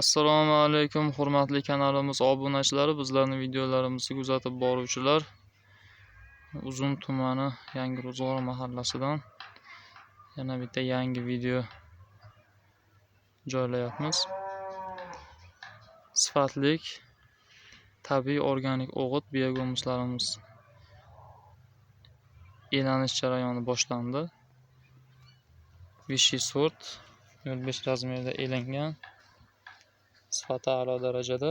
Assalomu alaykum hurmatli kanalimiz obunachilari, bizlarning videolarimizni kuzatib boruvchilar. Uzun tumani Yangiro'zg'or mahallasidan yana bitta yangi video joylayapmiz. Sifatlik tabiiy organik o'g'it biogomuslarimiz elanish jarayoni boshlandi. Vichy sort 05 razmerda elangan. Sifati a'lo darajada.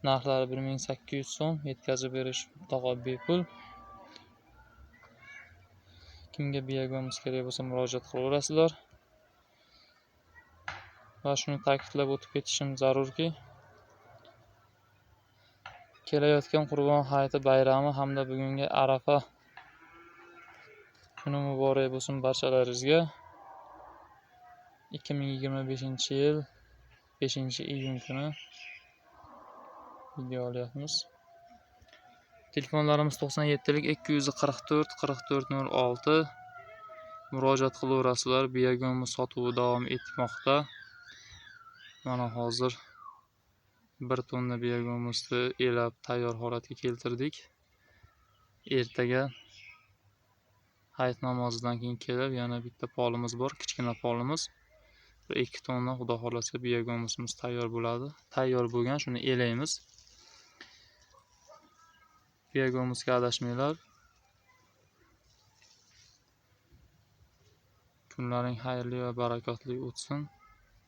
Narxlari 1800 so'm, yetkazib berish mutlaqo bepul. Kimga biogomus kerak bo'lsa murojaat qilaverasizlar. Va shuni ta'kidlab o'tib ketishim zarurki, kelayotgan Qurbon hayiti bayrami hamda bugungi Arafa kuni muborak bo'lsin barchalaringizga. 2025-yil 5-iyun kuni video olyapmiz. Telefonlarimiz 97lik 244 4406. Murojaat qilaverasizlar. Biogomus sotuvi davom etmoqda. Mana hozir 1 tonna biogomusni elab tayyor holatga keltirdik. Ertaga hayit namozidan keyin kelib yana bitta polimiz bor, kichkina polimiz. 2 tonna xudo xolasa biogomusimiz tayyor bo'ladi. Tayyor bo'lgan shuni elaymiz. Biogomusga adashmanglar. Kunlaring xayrli va barakotli o'tsin.